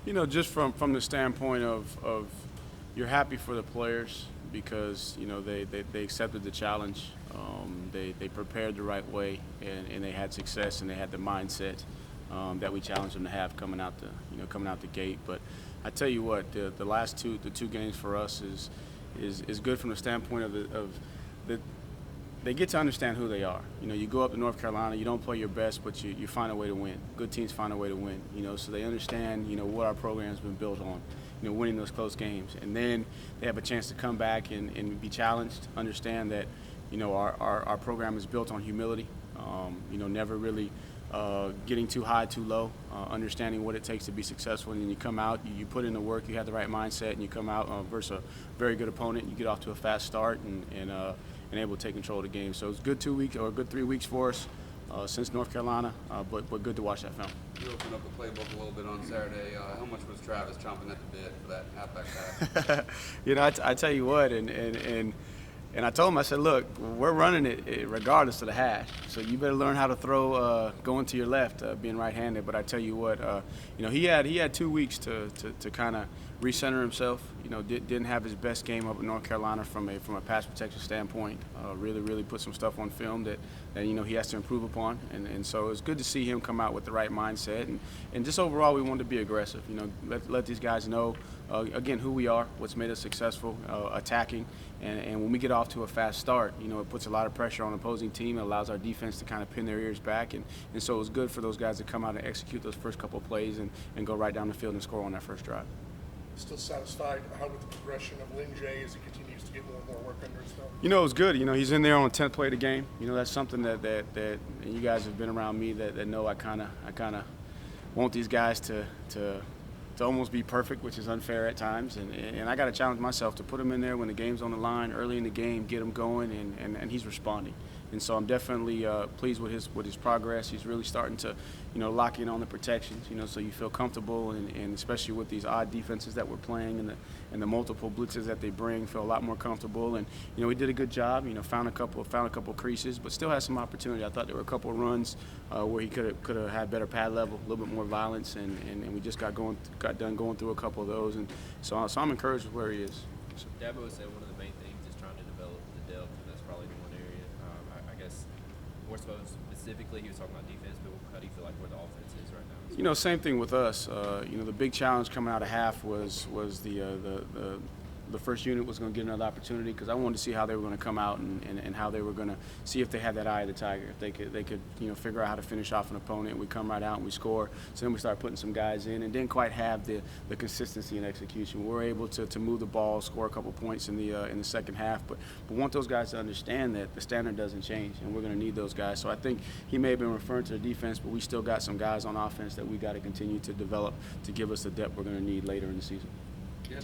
Just from the standpoint of you're happy for the players because, they accepted the challenge. They prepared the right way and they had success and they had the mindset that we challenged them to have coming out the gate. But I tell you what, the last two games for us is good from the standpoint of the they get to understand who they are. You go up to North Carolina, you don't play your best, but you find a way to win. Good teams find a way to win, so they understand, what our program's been built on, winning those close games. And then they have a chance to come back and be challenged, understand that, our program is built on humility, never really getting too high, too low, understanding what it takes to be successful. And then you come out, you put in the work, you have the right mindset, and you come out versus a very good opponent. You get off to a fast start and able to take control of the game. So it's good 2 weeks or a good 3 weeks for us since North Carolina, but good to watch that film. You opened up the playbook a little bit on Saturday. How much was Travis chomping at the bit for that halfback pass? I tell you what, and I told him, I said, look, we're running it regardless of the hash. So you better learn how to throw going to your left, being right-handed. But I tell you what, he had 2 weeks to kind of recenter himself. Didn't have his best game up in North Carolina from a pass protection standpoint. Really put some stuff on film that he has to improve upon. And so it's good to see him come out with the right mindset. And just overall, we wanted to be aggressive. Let these guys know, again, who we are, what's made us successful, attacking. And when we get off to a fast start, it puts a lot of pressure on the opposing team. It allows our defense to kind of pin their ears back. And so it was good for those guys to come out and execute those first couple of plays and go right down the field and score on that first drive. Still satisfied with the progression of Lyn-J as he continues to get more and more work under his belt? It was good. He's in there on the 10th play of the game. That's something that and you guys have been around me that know I kind of want these guys to almost be perfect, which is unfair at times. And I got to challenge myself to put him in there when the game's on the line, early in the game, get him going, and he's responding. And so I'm definitely pleased with his progress. He's really starting to, lock in on the protections, so you feel comfortable, and especially with these odd defenses that we're playing and the multiple blitzes that they bring, feel a lot more comfortable. And we did a good job. Found a couple creases, but still had some opportunity. I thought there were a couple of runs where he could have had better pad level, a little bit more violence, and we just got done going through a couple of those. And so I'm encouraged with where he is. Dabo said one of the main things is trying to develop the depth, and that's probably the one area. I guess more so specifically, he was talking about defense, but how do you feel like where the offense is right now? Same thing with us. The big challenge coming out of half was the first unit was going to get another opportunity because I wanted to see how they were going to come out and how they were going to see if they had that eye of the tiger, if they could figure out how to finish off an opponent. We come right out and we score. So then we start putting some guys in and didn't quite have the consistency and execution. We were able to move the ball, score a couple points in the second half, but want those guys to understand that the standard doesn't change and we're going to need those guys. So I think he may have been referring to the defense, but we still got some guys on offense that we got to continue to develop to give us the depth we're going to need later in the season. Yeah.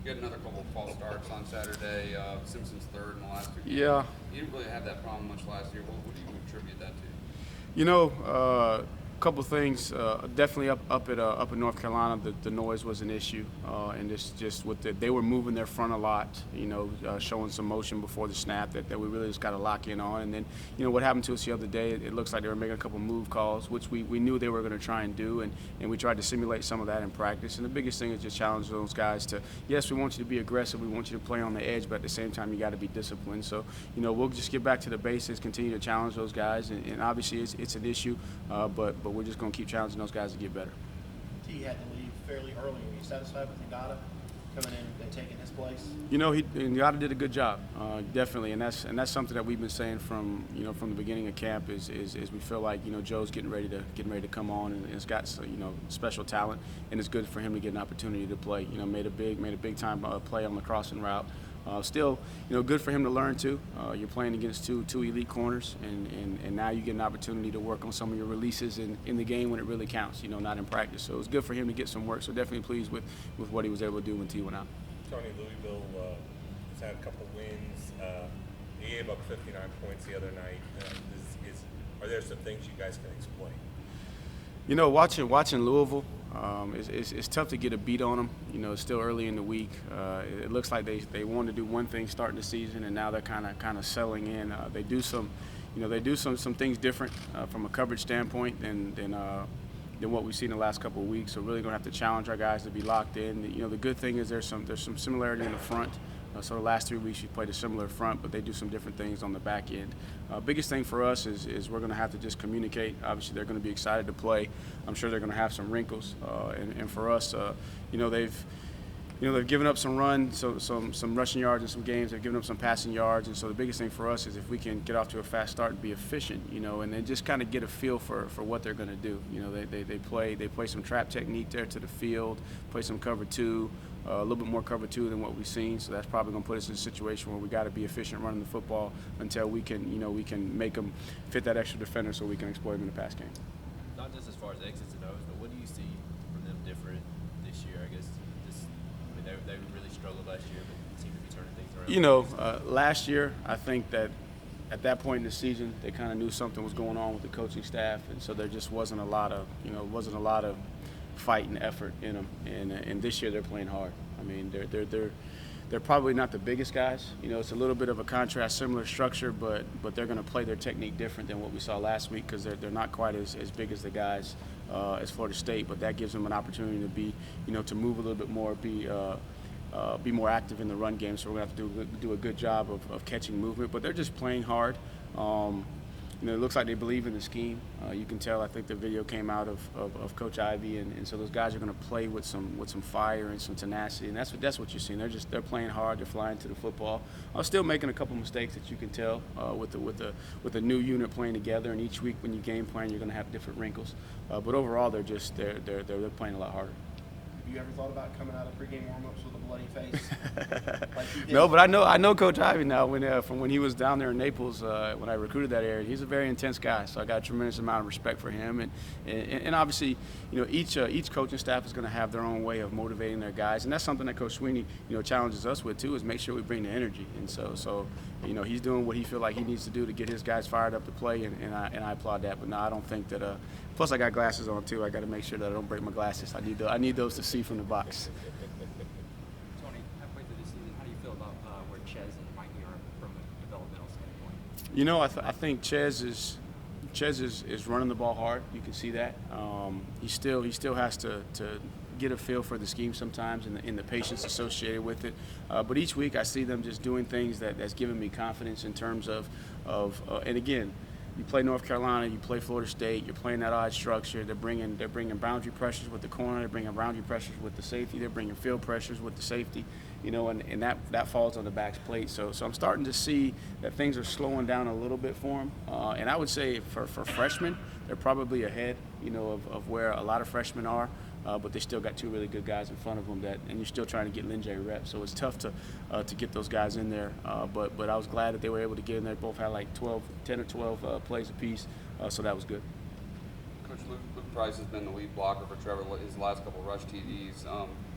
You had another couple of false starts on Saturday. Simpson's third in the last 2 games. Yeah. You didn't really have that problem much last year. What do you attribute that to? A couple things. Definitely up in North Carolina, the noise was an issue, and just with they were moving their front a lot. Showing some motion before the snap that we really just got to lock in on. And then, what happened to us the other day? It looks like they were making a couple move calls, which we knew they were going to try and do, and we tried to simulate some of that in practice. And the biggest thing is just challenge those guys to, yes, we want you to be aggressive, we want you to play on the edge, but at the same time you got to be disciplined. So, we'll just get back to the basics, continue to challenge those guys, and obviously it's an issue, but we're just going to keep challenging those guys to get better. T had to leave fairly early. Are you satisfied with Ngata coming in and taking his place? Ngata did a good job, definitely, and that's something that we've been saying from the beginning of camp is we feel like Joe's getting ready to come on and it's got special talent, and it's good for him to get an opportunity to play. Made a big time play on the crossing route. Still, good for him to learn too. You're playing against two elite corners, and now you get an opportunity to work on some of your releases in the game when it really counts. Not in practice. So it's good for him to get some work. So definitely pleased with what he was able to do when T went out. Tony, Louisville has had a couple wins. He gave up 59 points the other night. Are there some things you guys can explain? Watching Louisville, it's tough to get a beat on them. It's still early in the week. It looks like they wanted to do one thing starting the season, and now they're kind of settling in. They do some things different from a coverage standpoint than than what we've seen the last couple of weeks. So really going to have to challenge our guys to be locked in. You know, the good thing is there's some similarity in the front. So the last 3 weeks we played a similar front, but they do some different things on the back end. Biggest thing for us is we're going to have to just communicate. Obviously, they're going to be excited to play. I'm sure they're going to have some wrinkles. And for us, you know, they've given up some runs, some rushing yards in some games. They've given up some passing yards, and so the biggest thing for us is if we can get off to a fast start and be efficient, you know, and then just kind of get a feel for what they're going to do. You know, they play some trap technique there to the field, play some cover 2. A little bit more cover 2 than what we've seen, so that's probably going to put us in a situation where we got to be efficient running the football until we can make them fit that extra defender so we can exploit them in the pass game. Not just as far as X's and O's, but what do you see from them different this year? I guess they really struggled last year, but seem to be turning things around. You know, last year I think that at that point in the season they kind of knew something was going on with the coaching staff, and so there just wasn't a lot of fight and effort in them, and this year they're playing hard. I mean, they're probably not the biggest guys. You know, it's a little bit of a contrast, similar structure, but they're going to play their technique different than what we saw last week because they're not quite as big as the guys as Florida State, but that gives them an opportunity to be, you know, to move a little bit more, be more active in the run game. So we're going to have to do a good job of catching movement, but they're just playing hard. You know, it looks like they believe in the scheme. You can tell. I think the video came out of Coach Ivey, and so those guys are going to play with some fire and some tenacity, and that's what you're seeing. They're playing hard. They're flying to the football. I'm still making a couple mistakes that you can tell with the new unit playing together, and each week when you game plan, you're going to have different wrinkles. But overall, they're playing a lot harder. Have you ever thought about coming out of pregame warmups with a bloody face? Like you did? No, but I know Coach Ivey now. From when he was down there in Naples, when I recruited that area, he's a very intense guy. So I got a tremendous amount of respect for him. And obviously, you know, each coaching staff is going to have their own way of motivating their guys, and that's something that Coach Sweeney, you know, challenges us with too. Is make sure we bring the energy. And so you know, he's doing what he feels like he needs to do to get his guys fired up to play, and I applaud that. But no, I don't think that. Plus, I got glasses on too. I got to make sure that I don't break my glasses. I need those to see from the box. Tony, halfway through the season, how do you feel about where Chez and Mikey are from a developmental standpoint? You know, I think Chez is running the ball hard. You can see that. He still has to get a feel for the scheme sometimes and the patience associated with it. But each week I see them just doing things that's giving me confidence in terms of and again, you play North Carolina, you play Florida State, you're playing that odd structure. They're bringing boundary pressures with the corner, they're bringing boundary pressures with the safety, they're bringing field pressures with the safety, you know, and that falls on the back's plate. So I'm starting to see that things are slowing down a little bit for them. And I would say for freshmen, they're probably ahead, you know, of where a lot of freshmen are. But they still got 2 really good guys in front of them and you're still trying to get Lyn-J reps. So it's tough to get those guys in there. But I was glad that they were able to get in there. Both had like 10 or 12 plays apiece, so that was good. Coach, Luke Price has been the lead blocker for Trevor his last couple rush TDs.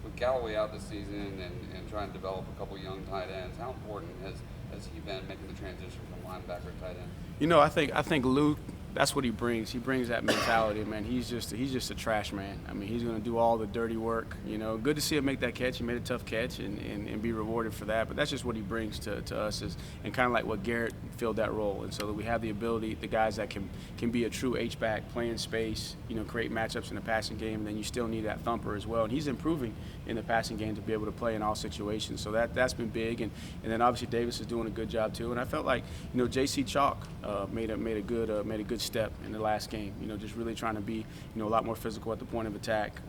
With Galloway out this season and trying to develop a couple young tight ends, how important has he been making the transition from linebacker to tight end? You know, I think Luke, that's what he brings. He brings that mentality, man. He's just a trash man. I mean, he's going to do all the dirty work. You know, good to see him make that catch. He made a tough catch and be rewarded for that. But that's just what he brings to us, and kind of like what Garrett filled that role. And so that we have the ability, the guys that can be a true H-back, play in space, you know, create matchups in the passing game. And then you still need that thumper as well. And he's improving in the passing game to be able to play in all situations. So that's been big. And then obviously Davis is doing a good job too. And I felt like, you know, J.C. Chalk made a good step in the last game. You know, just really trying to be, you know, a lot more physical at the point of attack.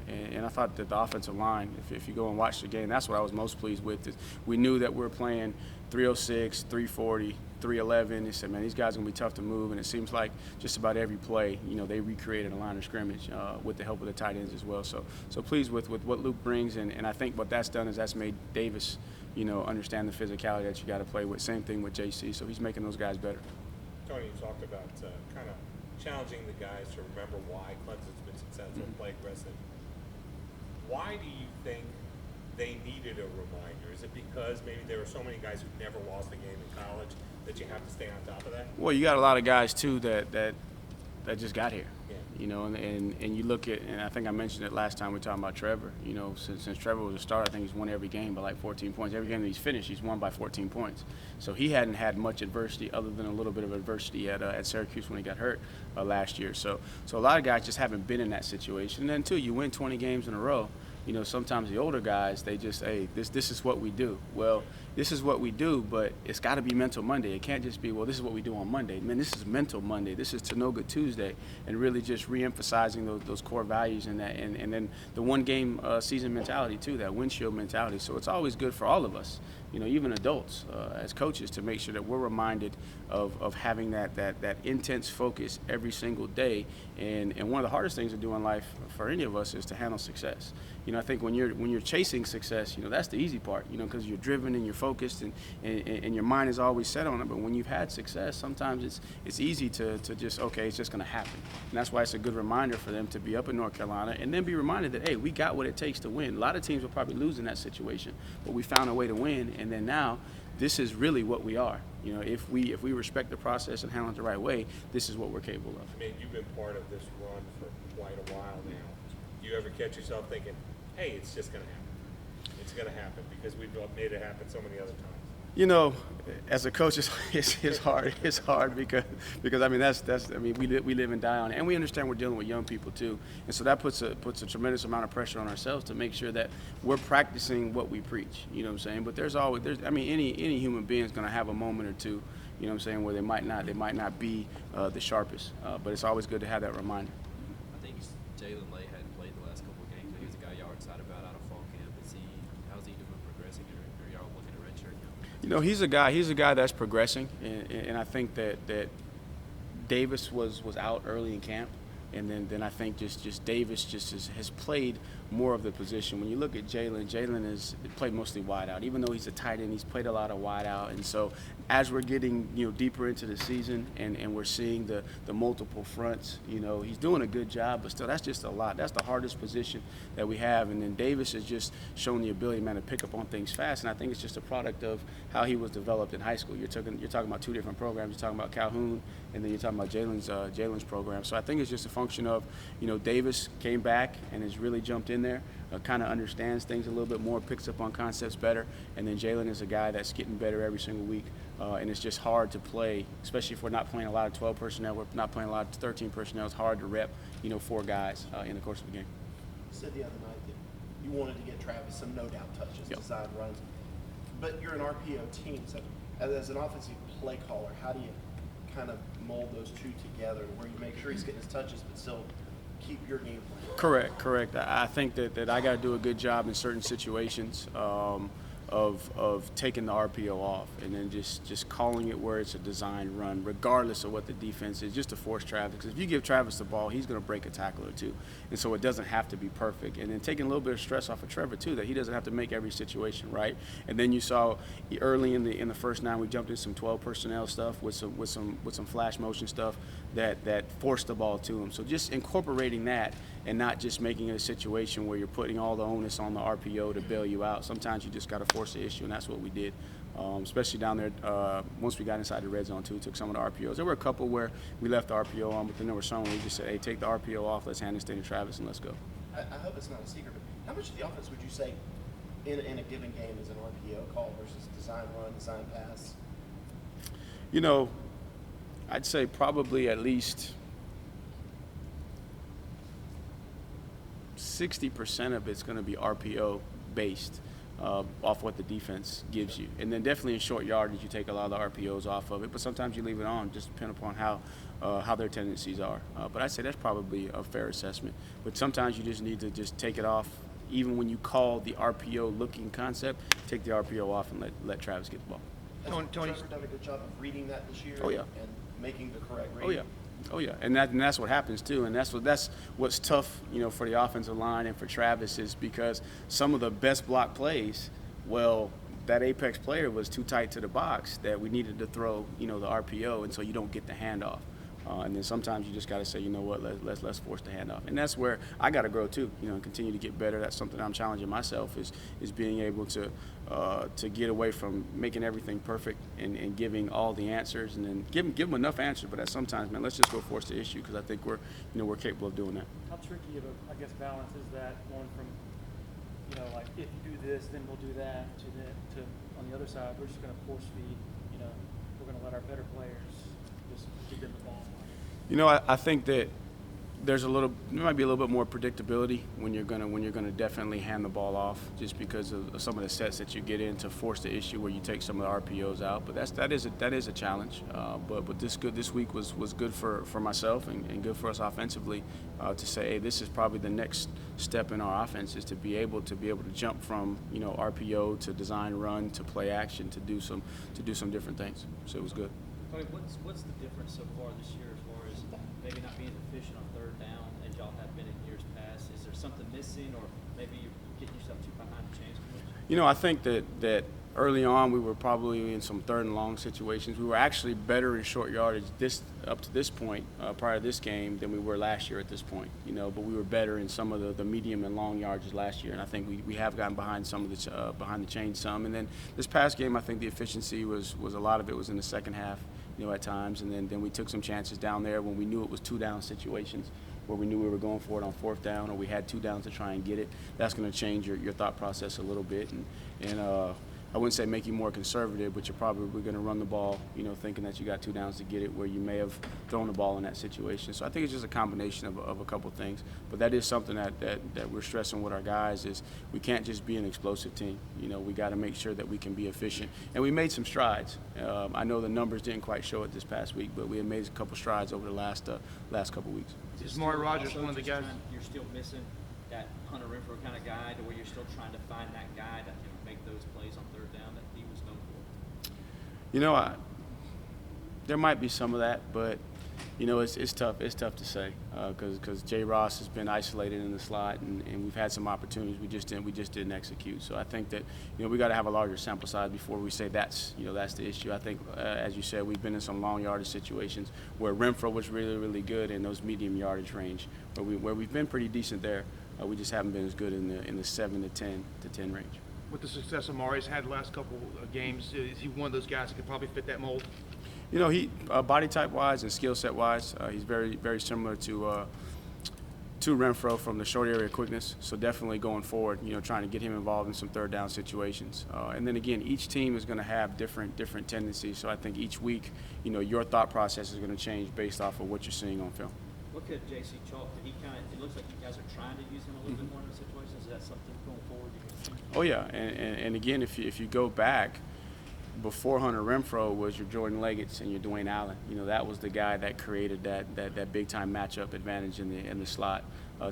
And I thought that the offensive line, if you go and watch the game, that's what I was most pleased with. Is we knew that we were playing 306, 340, 311. They said, man, these guys are going to be tough to move. And it seems like just about every play, you know, they recreated a line of scrimmage with the help of the tight ends as well. So pleased with what Luke brings. And I think what that's done is that's made Davis, you know, understand the physicality that you got to play with. Same thing with J.C. So he's making those guys better. Tony, you talked about kind of challenging the guys to remember why Clemson's been successful and play aggressive. Why do you think they needed a reminder? Is it because maybe there were so many guys who never lost a game in college that you have to stay on top of that? Well, you got a lot of guys too that just got here. Yeah. you know, and you look at, and I think I mentioned it last time we talked about Trevor, you know, since Trevor was a starter, I think he's won every game by like 14 points. Every game that he's finished, he's won by 14 points. So he hadn't had much adversity other than a little bit of adversity at Syracuse when he got hurt last year. So a lot of guys just haven't been in that situation. And then too, you win 20 games in a row. You know, sometimes the older guys, they just, hey, this is what we do. Well, this is what we do, but it's got to be mental Monday. It can't just be, well, this is what we do on Monday. Man, this is mental Monday. This is to no good Tuesday, and really just re-emphasizing those core values and that, and then the one-game season mentality too, that windshield mentality. So it's always good for all of us, you know, even adults as coaches, to make sure that we're reminded of having that intense focus every single day. And one of the hardest things to do in life for any of us is to handle success. You know, I think when you're chasing success, you know, that's the easy part, you know, because you're driven and you're focused and your mind is always set on it. But when you've had success, sometimes it's easy to just, okay, it's just going to happen. And that's why it's a good reminder for them to be up in North Carolina and then be reminded that, hey, we got what it takes to win. A lot of teams will probably lose in that situation, but we found a way to win. And then now, this is really what we are. You know, if we respect the process and handle it the right way, this is what we're capable of. I mean, you've been part of this run for quite a while now. Do you ever catch yourself thinking, hey, it's just going to happen? It's going to happen because we've made it happen so many other times. You know, as a coach, it's hard. It's hard because I mean we live and die on it, and we understand we're dealing with young people too, and so that puts a tremendous amount of pressure on ourselves to make sure that we're practicing what we preach. You know what I'm saying? But there's any human being is going to have a moment or two, you know what I'm saying, where they might not be the sharpest, but it's always good to have that reminder. I think Jaelyn Lay hadn't played the last couple of games, but he was a guy y'all were excited about out of fall camp. How's he doing progressing, or are y'all looking at redshirt him? You know, he's a guy that's progressing, and I think that Davis was out early in camp, and then I think just Davis has played more of the position. When you look at Jaelyn has played mostly wide out. Even though he's a tight end, he's played a lot of wide out, and so as we're getting deeper into the season and we're seeing the multiple fronts, you know, he's doing a good job, but still that's just a lot. That's the hardest position that we have, and then Davis has just shown the ability, man, to pick up on things fast, and I think it's just a product of how he was developed in high school. You're talking about two different programs. You're talking about Calhoun, and then you're talking about Jalen's program. So I think it's just a function of, Davis came back and has really jumped in there, kind of understands things a little bit more, picks up on concepts better, and then Jaelyn is a guy that's getting better every single week, and it's just hard to play, especially if we're not playing a lot of 12 personnel, we're not playing a lot of 13 personnel. It's hard to rep, 4 guys in the course of a game. You said the other night that you wanted to get Travis some no-doubt touches, Yep. design runs, but you're an RPO team, so as an offensive play caller, how do you kind of mold those two together where you make sure he's getting his touches but still keep your game plan? Correct. I think that I got to do a good job in certain situations of taking the RPO off and then just calling it where it's a design run, regardless of what the defense is, just to force Travis. Because if you give Travis the ball, he's going to break a tackle or two, and so it doesn't have to be perfect. And then taking a little bit of stress off of Trevor too, that he doesn't have to make every situation right. And then you saw early in the first 9, we jumped in some 12 personnel stuff with some flash motion stuff that forced the ball to him. So just incorporating that and not just making it a situation where you're putting all the onus on the RPO to bail you out. Sometimes you just got to force the issue, and that's what we did, especially down there once we got inside the red zone too, took some of the RPOs. There were a couple where we left the RPO on, but then there were some where we just said, hey, take the RPO off, let's hand this thing to Travis, and let's go. I hope it's not a secret, but how much of the offense would you say in a given game is an RPO call versus design run, design pass? I'd say probably at least 60% of it's going to be RPO based off what the defense gives you. And then definitely in short yardage, you take a lot of the RPOs off of it, but sometimes you leave it on, just depending upon how their tendencies are. But I'd say that's probably a fair assessment. But sometimes you just need to just take it off. Even when you call the RPO looking concept, take the RPO off and let Travis get the ball. Has Trevor done a good job of reading that this year? Oh, yeah. And making the correct read? Oh yeah, and that's what happens too, and that's what's tough, for the offensive line and for Travis, is because some of the best block plays, well, that apex player was too tight to the box that we needed to throw, the RPO, and so you don't get the handoff. And then sometimes you just got to say, you know what, let's force the handoff. And that's where I got to grow too, and continue to get better. That's something I'm challenging myself is being able to get away from making everything perfect and giving all the answers, and then give them enough answers. But at sometimes, man, let's just go force the issue, because I think we're capable of doing that. How tricky of a, I guess, balance is that, going from, like, if you do this, then we'll do that, to on the other side, we're just going to force feed, we're going to let our better players just give them the ball. I think that there might be a little bit more predictability when you're gonna definitely hand the ball off, just because of some of the sets that you get in to force the issue where you take some of the RPOs out. But that is a challenge. But this week was good for myself and good for us offensively, to say, hey, this is probably the next step in our offense, is to be able to jump from RPO to design run to play action, to do some different things. So it was good. Tony, what's the difference so far this year as far as maybe not being efficient on third down as y'all have been in years past? Is there something missing, or maybe you're getting yourself too behind the chains? I think that early on we were probably in some third and long situations. We were actually better in short yardage up to this point, prior to this game, than we were last year at this point. But we were better in some of the medium and long yardages last year, and I think we have gotten behind some of the behind the chains some. And then this past game, I think the efficiency was a lot of it was in the second half, at times, and then we took some chances down there when we knew it was 2-down situations, where we knew we were going for it on 4th down, or we had 2 downs to try and get it. That's going to change your thought process a little bit, and I wouldn't say make you more conservative, but you're probably going to run the ball, thinking that you got 2 downs to get it, where you may have thrown the ball in that situation. So I think it's just a combination of a couple things. But that is something that we're stressing with our guys, is we can't just be an explosive team. We got to make sure that we can be efficient. And we made some strides. I know the numbers didn't quite show it this past week, but we had made a couple strides over the last couple weeks. Is Amari Rodgers also one of the just guys? You're still missing that Hunter Renfrow kind of guy, to where you're still trying to find that guy that can make those plays on third down that he was known for? There might be some of that, but it's tough. It's tough to say, because J. Ross has been isolated in the slot, and we've had some opportunities we just didn't execute. So I think that we got to have a larger sample size before we say that's the issue. I think, as you said, we've been in some long yardage situations where Renfrow was really, really good in those medium yardage range, where we've been pretty decent there. We just haven't been as good in the 7 to 10 range. With the success Amari's had the last couple of games, is he one of those guys that could probably fit that mold? He body type wise and skill set wise, he's very, very similar to Renfrow from the short area quickness. So definitely going forward, trying to get him involved in some third down situations. And then again, each team is going to have different tendencies. So I think each week, your thought process is going to change based off of what you're seeing on film. What could J.C. chalk? It looks like you guys are trying to use him a little bit more in those situations. Is that something going forward you can see? Oh yeah, and again, if you go back, before Hunter Renfrow was your Jordan Leggett's and your Dwayne Allen. That was the guy that created that big time matchup advantage in the slot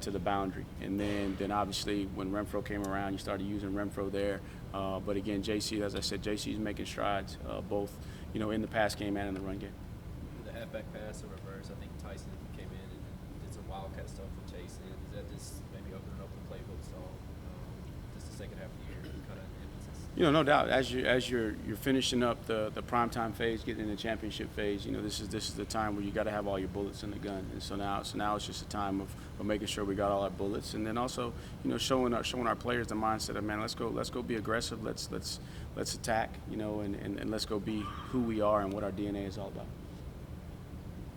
to the boundary. And then obviously when Renfrow came around, you started using Renfrow there. But again, J.C., as I said, J.C. is making strides both in the pass game and in the run game. The halfback pass or reverse, I think Tyson came in and did some wildcat stuff with Chez. Is that just maybe opening up the playbook so just the second half of the year kind of emphasis? No doubt. As you're finishing up the primetime phase, getting in the championship phase, this is the time where you got to have all your bullets in the gun. And so now it's just a time of making sure we got all our bullets, and then also showing our players the mindset of, man, let's go be aggressive, let's attack, and let's go be who we are and what our DNA is all about.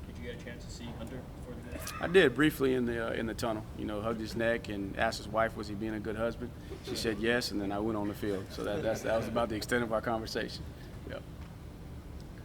Did you get a chance to see Hunter before the game? I did briefly in the tunnel. Hugged his neck and asked his wife, was he being a good husband? She said yes, and then I went on the field. So that was about the extent of our conversation.